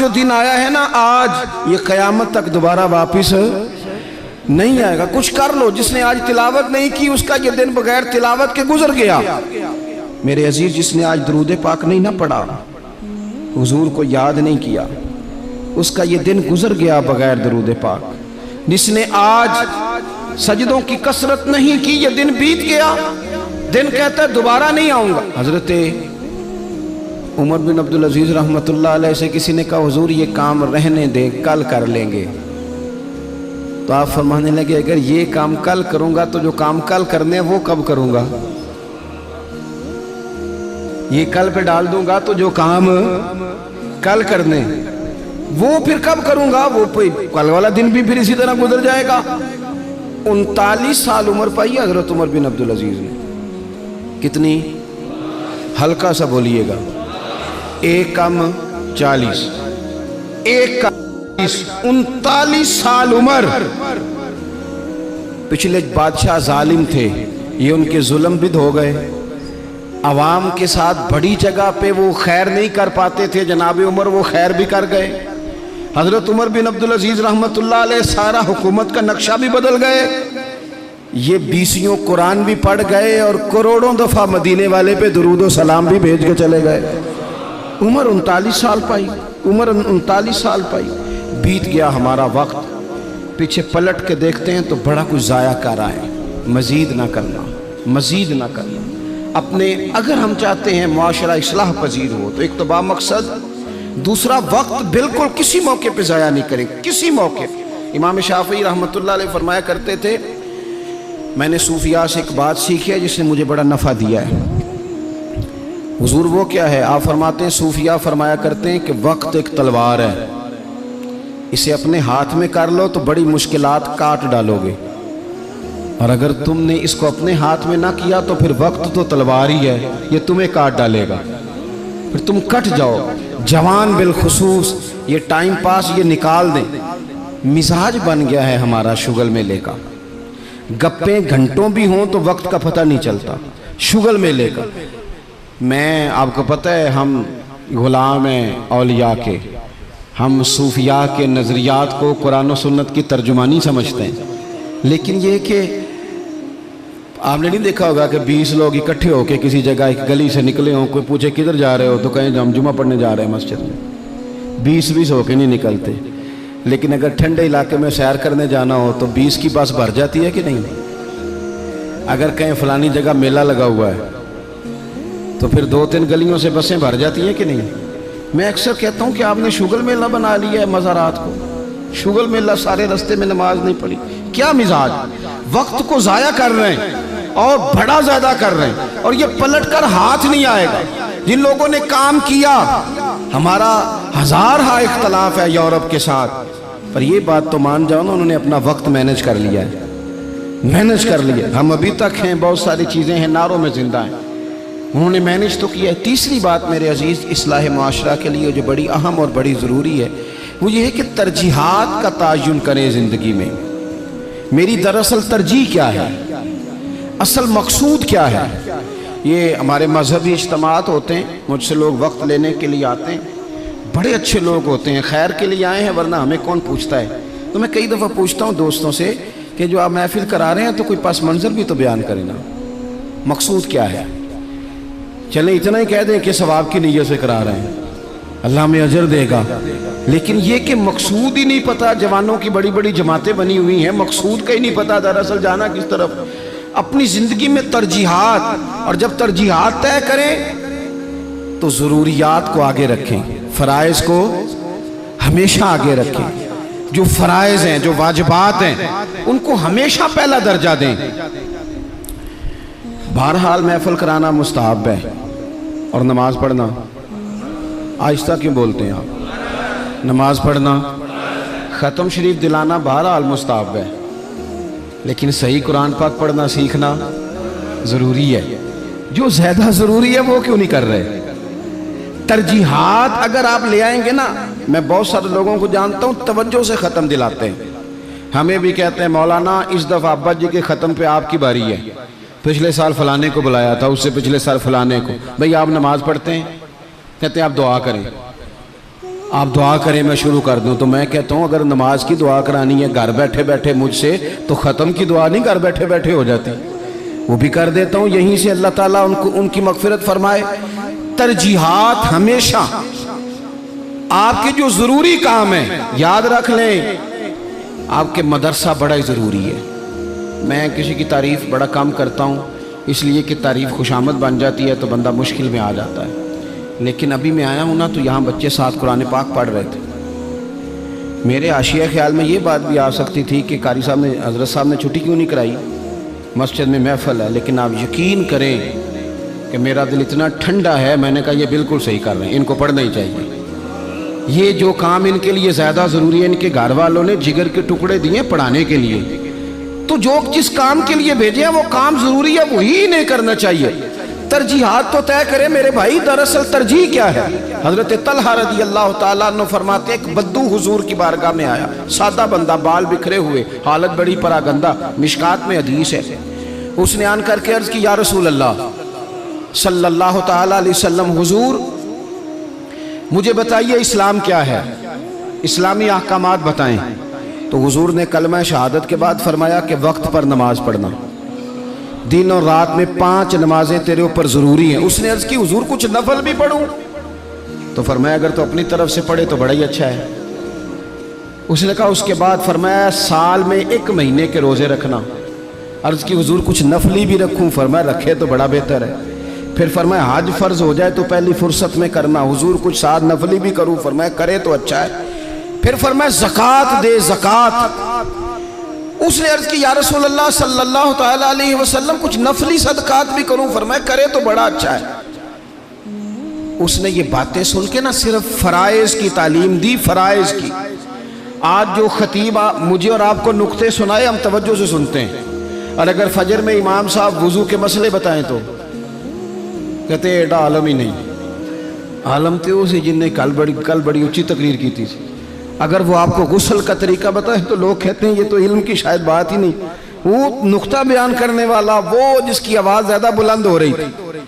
جو دن آیا ہے نا آج، یہ قیامت تک دوبارہ واپس نہیں آئے گا. کچھ کر لو، جس نے آج تلاوت نہیں کی اس کا یہ دن بغیر تلاوت کے گزر گیا. میرے عزیز، جس نے آج درود پاک نہیں نہ پڑھا، حضور کو یاد نہیں کیا، اس کا یہ دن گزر گیا بغیر درود پاک. جس نے آج سجدوں کی کثرت نہیں کی، یہ دن بیت گیا. دن کہتا ہے دوبارہ نہیں آؤں گا. حضرت عمر بن عبدالعزیز رحمۃ اللہ علیہ سے کسی نے کہا حضور یہ کام رہنے دے، کل کر لیں گے. تو آپ فرمانے لگے اگر یہ کام کل کروں گا تو جو کام کل کرنے وہ کب کروں گا؟ یہ کل پہ ڈال دوں گا تو جو کام کل کرنے وہ پھر کب کروں گا؟ وہ کل والا دن بھی پھر اسی طرح گزر جائے گا. 39 سال عمر پائی حضرت عمر بن عبدالعزیز نے. کتنی؟ ہلکا سا بولیے گا. 1 کم 40، 1 کم 39 سال عمر. پچھلے بادشاہ ظالم تھے، یہ ان کے ظلم بد ہو گئے. عوام کے ساتھ بڑی جگہ پہ وہ خیر نہیں کر پاتے تھے، جناب عمر وہ خیر بھی کر گئے. حضرت عمر بن عبدالعزیز رحمۃ اللہ علیہ سارا حکومت کا نقشہ بھی بدل گئے. یہ 20 قرآن بھی پڑھ گئے اور کروڑوں دفعہ مدینے والے پہ درود و سلام بھی بھیج کے چلے گئے. عمر 39 سال پائی، عمر 39 سال پائی. بیت گیا ہمارا وقت. پیچھے پلٹ کے دیکھتے ہیں تو بڑا کچھ ضائع کر رہا ہے. مزید نہ کرنا، مزید نہ کرنا. اپنے اگر ہم چاہتے ہیں معاشرہ اصلاح پذیر ہو تو ایک تو با مقصد، دوسرا وقت بالکل کسی موقع پہ ضائع نہیں کریں، کسی موقع. امام شافعی رحمۃ اللہ علیہ فرمایا کرتے تھے میں نے صوفیاء سے ایک بات سیکھی ہے جس نے مجھے بڑا نفع دیا ہے. حضور وہ کیا ہے؟ آپ فرماتے ہیں صوفیاء فرمایا کرتے ہیں کہ وقت ایک تلوار ہے، اسے اپنے ہاتھ میں کر لو تو بڑی مشکلات کاٹ ڈالو گے، اور اگر تم نے اس کو اپنے ہاتھ میں نہ کیا تو پھر وقت تو تلوار ہی ہے، یہ تمہیں کاٹ ڈالے گا، پھر تم کٹ جاؤ. جوان بالخصوص یہ ٹائم پاس یہ نکال دیں. مزاج بن گیا ہے ہمارا شغل میلے کا. گپیں گھنٹوں بھی ہوں تو وقت کا پتہ نہیں چلتا. شغل میلے کا. میں آپ کو پتہ ہے ہم غلام ہیں اولیاء کے، ہم صوفیاء کے نظریات کو قرآن و سنت کی ترجمانی سمجھتے ہیں. لیکن یہ کہ آپ نے نہیں دیکھا ہوگا کہ 20 لوگ اکٹھے ہو کے کسی جگہ ایک گلی سے نکلے ہوں، کوئی پوچھے کدھر جا رہے ہو تو کہیں ہم جمعہ پڑھنے جا رہے ہیں مسجد میں. 20 ہو کے نہیں نکلتے. لیکن اگر ٹھنڈے علاقے میں سیر کرنے جانا ہو تو 20 کی بس بھر جاتی ہے کہ نہیں؟ اگر کہیں فلانی جگہ میلہ لگا ہوا ہے تو پھر 2-3 گلیوں سے بسیں بھر جاتی ہیں کہ نہیں؟ میں اکثر کہتا ہوں کہ آپ نے شغل میلہ بنا لیا ہے مزارات کو. شغل میلہ، سارے رستے میں نماز نہیں پڑھی. کیا مزاج؟ وقت کو ضائع کر رہے ہیں اور بڑا زیادہ کر رہے ہیں، اور یہ پلٹ کر ہاتھ نہیں آئے گا. جن لوگوں نے کام کیا، ہمارا ہزارہ اختلاف ہے یورپ کے ساتھ، پر یہ بات تو مان جاؤ نا، انہوں نے اپنا وقت مینج کر لیا ہے، مینج کر لیا. ہم ابھی تک ہیں، بہت ساری چیزیں ہیں ناروں میں زندہ ہیں، انہوں نے مینج تو کیا ہے. تیسری بات میرے عزیز اصلاح معاشرہ کے لیے جو بڑی اہم اور بڑی ضروری ہے وہ یہ ہے کہ ترجیحات کا تعین کریں زندگی میں. میری دراصل ترجیح کیا ہے، اصل مقصود کیا ہے. یہ ہمارے مذہبی اجتماعات ہوتے ہیں، مجھ سے لوگ وقت لینے کے لیے آتے ہیں، بڑے اچھے لوگ ہوتے ہیں، خیر کے لیے آئے ہیں، ورنہ ہمیں کون پوچھتا ہے. تو میں کئی دفعہ پوچھتا ہوں دوستوں سے کہ جو آپ محفل کرا رہے ہیں تو کوئی پس منظر بھی تو بیان کریں نا، مقصود کیا ہے. چلیں اتنا ہی کہہ دیں کہ ثواب کی نیت سے کرا رہے ہیں، اللہ ہمیں اجر دے گا. لیکن یہ کہ مقصود ہی نہیں پتا. جوانوں کی بڑی بڑی جماعتیں بنی ہوئی ہیں، مقصود کا ہی نہیں پتا دراصل جانا کس طرف. اپنی زندگی میں ترجیحات، اور جب ترجیحات طے کریں تو ضروریات کو آگے رکھیں، فرائض کو ہمیشہ آگے رکھیں. جو فرائض ہیں، جو واجبات ہیں، ان کو ہمیشہ پہلا درجہ دیں. بہرحال محفل کرانا مستحب ہے، اور نماز پڑھنا، آہستہ کیوں بولتے ہیں آپ؟ نماز پڑھنا، ختم شریف دلانا بہرحال مستحب ہے، لیکن صحیح قرآن پاک پڑھنا سیکھنا ضروری ہے. جو زیادہ ضروری ہے وہ کیوں نہیں کر رہے؟ ترجیحات اگر آپ لے آئیں گے نا، میں بہت سارے لوگوں کو جانتا ہوں توجہ سے ختم دلاتے ہیں. ہمیں بھی کہتے ہیں مولانا اس دفعہ ابا جی کے ختم پہ آپ کی باری ہے، پچھلے سال فلانے کو بلایا تھا، اس سے پچھلے سال فلانے کو. بھئی آپ نماز پڑھتے ہیں؟ کہتے ہیں آپ دعا کریں. آپ دعا کریں میں شروع کر دوں. تو میں کہتا ہوں اگر نماز کی دعا کرانی ہے گھر بیٹھے بیٹھے مجھ سے تو ختم کی دعا نہیں گھر بیٹھے بیٹھے ہو جاتی, وہ بھی کر دیتا ہوں یہیں سے. اللہ تعالیٰ ان کی مغفرت فرمائے. ترجیحات ہمیشہ آپ کے جو ضروری کام ہیں یاد رکھ لیں. آپ کے مدرسہ بڑا ہی ضروری ہے. میں کسی کی تعریف بڑا کم کرتا ہوں اس لیے کہ تعریف خوشامد بن جاتی ہے تو بندہ مشکل میں آ جاتا ہے. لیکن ابھی میں آیا ہوں نا تو یہاں بچے ساتھ قرآن پاک پڑھ رہے تھے. میرے حاشیہ خیال میں یہ بات بھی آ سکتی تھی کہ قاری صاحب نے حضرت صاحب نے چھٹی کیوں نہیں کرائی, مسجد میں محفل ہے. لیکن آپ یقین کریں کہ میرا دل اتنا ٹھنڈا ہے, میں نے کہا یہ بالکل صحیح کر رہے ہیں, ان کو پڑھنا ہی چاہیے. یہ جو کام ان کے لیے زیادہ ضروری ہے ان کے گھر والوں نے جگر کے ٹکڑے دیے پڑھانے کے لیے, تو جو جس کام کے لیے بھیجے ہیں وہ کام ضروری ہے وہی نہیں کرنا چاہیے. ترجیحات تو طے کرے میرے بھائی. دراصل ترجیح کیا ہے؟ حضرت طلحہ رضی اللہ تعالیٰ عنہ فرماتے ایک بدو حضور کی بارگاہ میں آیا, سادہ بندہ, بال بکھرے ہوئے, حالت بڑی پراگندہ, مشکات میں حدیث ہے. اس نے آن کر کے عرض کی یا رسول اللہ صلی اللہ تعالیٰ علیہ وسلم, حضور مجھے بتائیے اسلام کیا ہے, اسلامی احکامات بتائیں. تو حضور نے کلمہ شہادت کے بعد فرمایا کہ وقت پر نماز پڑھنا, دن اور رات میں 5 نمازیں تیرے اوپر ضروری ہیں. اس نے عرض کی حضور کچھ نفل بھی پڑھوں؟ تو فرمایا اگر تو اپنی طرف سے پڑھے تو بڑا ہی اچھا ہے. اس نے کہا اس کے بعد فرمایا سال میں 1 مہینے کے روزے رکھنا. عرض کی حضور کچھ نفلی بھی رکھوں؟ فرمایا رکھے تو بڑا بہتر ہے. پھر فرمایا حج فرض ہو جائے تو پہلی فرصت میں کرنا. حضور کچھ ساتھ نفلی بھی کروں؟ فرمایا کرے تو اچھا ہے. پھر فرمایا زکوٰۃ دے, زکوٰۃ. اس نے عرض کی یا رسول اللہ صلی اللہ تعالیٰ علیہ وسلم کچھ نفلی صدقات بھی کروں؟ فرمایا کرے تو بڑا اچھا ہے. اس نے یہ باتیں سن کے نہ صرف فرائض کی تعلیم دی, فرائض کی. آج جو خطیب مجھے اور آپ کو نکتے سنائے ہم توجہ سے سنتے ہیں, اور اگر فجر میں امام صاحب وضو کے مسئلے بتائیں تو کہتے ہیں ایڈا عالم ہی نہیں. عالم تھے اسی جن نے کل بڑی اونچی تقریر کی تھی. اگر وہ آپ کو غسل کا طریقہ بتائیں تو لوگ کہتے ہیں یہ تو علم کی شاید بات ہی نہیں. وہ نقطہ بیان کرنے والا, وہ جس کی آواز زیادہ بلند ہو رہی تھی.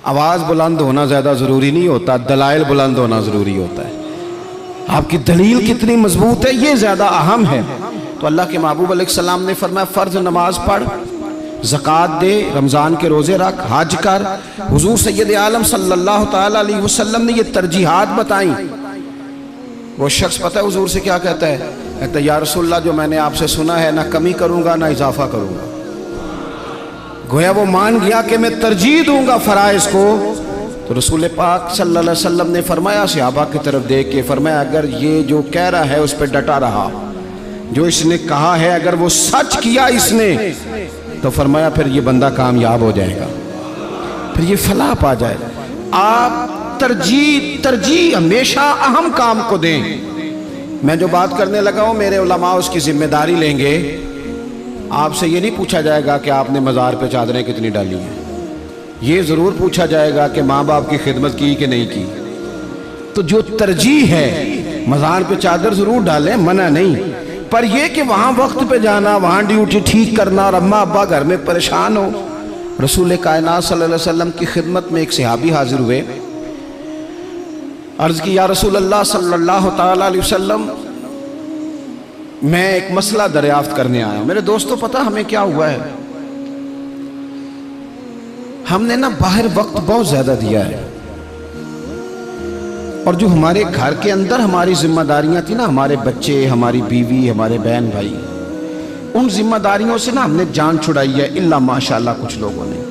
آواز بلند ہونا زیادہ ضروری نہیں ہوتا, دلائل بلند ہونا ضروری ہوتا ہے. آپ کی دلیل کتنی مضبوط ہے یہ زیادہ اہم ہے. تو اللہ کے محبوب علیہ السلام نے فرمایا فرض نماز پڑھ, زکوٰۃ دے, رمضان کے روزے رکھ, حج کر. حضور سید عالم صلی اللہ تعالیٰ علیہ وسلم نے یہ ترجیحات بتائیں. وہ شخص پتہ ہے حضور سے کیا کہتا ہے؟ کہتا ہے یا رسول اللہ جو میں نے آپ سے سنا ہے نہ کمی کروں گا نہ اضافہ کروں گا. گویا وہ مان گیا کہ میں ترجیح دوں گا فرائض کو. تو رسول پاک صلی اللہ علیہ وسلم نے فرمایا صحابہ کی طرف دیکھ کے فرمایا اگر یہ جو کہہ رہا ہے اس پہ ڈٹا رہا, جو اس نے کہا ہے اگر وہ سچ کیا اس نے, تو فرمایا پھر یہ بندہ کامیاب ہو جائے گا, پھر یہ فلاح پا جائے گا. آپ ترجیح ہمیشہ اہم کام کو دیں. میں جو بات کرنے لگا ہوں میرے علماء اس کی ذمہ داری لیں گے. آپ سے یہ نہیں پوچھا جائے گا کہ آپ نے مزار پہ چادریں کتنی ڈالی ہیں, یہ ضرور پوچھا جائے گا کہ ماں باپ کی خدمت کی کہ نہیں کی. تو جو ترجیح ہے مزار پہ چادر ضرور ڈالیں, منع نہیں, پر یہ کہ وہاں وقت پہ جانا, وہاں ڈیوٹی ٹھیک کرنا, اور اماں ابا گھر میں پریشان ہو. رسول کائنات صلی اللہ علیہ وسلم کی خدمت میں ایک صحابی حاضر ہوئے. عرض کی یا رسول اللہ صلی اللہ تعالیٰ علیہ وسلم میں ایک مسئلہ دریافت کرنے آیا ہوں. میرے دوستو پتہ ہمیں کیا ہوا ہے, ہم نے نا باہر وقت بہت زیادہ دیا ہے, اور جو ہمارے گھر کے اندر ہماری ذمہ داریاں تھیں نا, ہمارے بچے, ہماری بیوی, ہمارے بہن بھائی, ان ذمہ داریوں سے نا ہم نے جان چھڑائی ہے. الا ماشاءاللہ کچھ لوگوں نے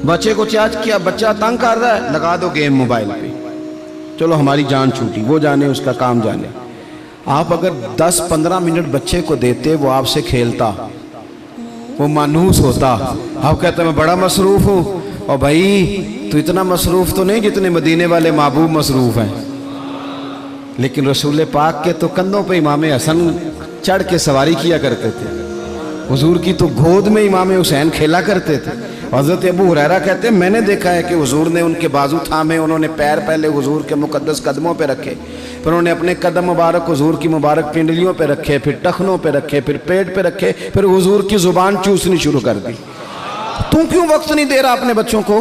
بچے کو چارج کیا, بچہ تنگ کر رہا ہے, لگا دو گیم موبائل پہ, چلو ہماری جان چھوٹی, وہ جانے اس کا کام جانے. آپ اگر 10-15 منٹ بچے کو دیتے وہ آپ سے کھیلتا, وہ مانوس ہوتا. آپ کہتے ہیں میں بڑا مصروف ہوں, اور بھائی تو اتنا مصروف تو نہیں جتنے مدینے والے محبوب مصروف ہیں. لیکن رسول پاک کے تو کندھوں پہ امام حسن چڑھ کے سواری کیا کرتے تھے, حضور کی تو گود میں امام حسین کھیلا کرتے تھے. حضرت ابو ہریرہ کہتے ہیں میں نے دیکھا ہے کہ حضور نے ان کے بازو تھامے, انہوں نے پیر پہلے حضور کے مقدس قدموں پہ رکھے, پھر انہوں نے اپنے قدم مبارک حضور کی مبارک پنڈلیوں پہ رکھے, پھر ٹخنوں پہ رکھے, پھر پیٹ پہ رکھے, پھر حضور کی زبان چوسنی شروع کر دی. تو کیوں وقت نہیں دے رہا اپنے بچوں کو؟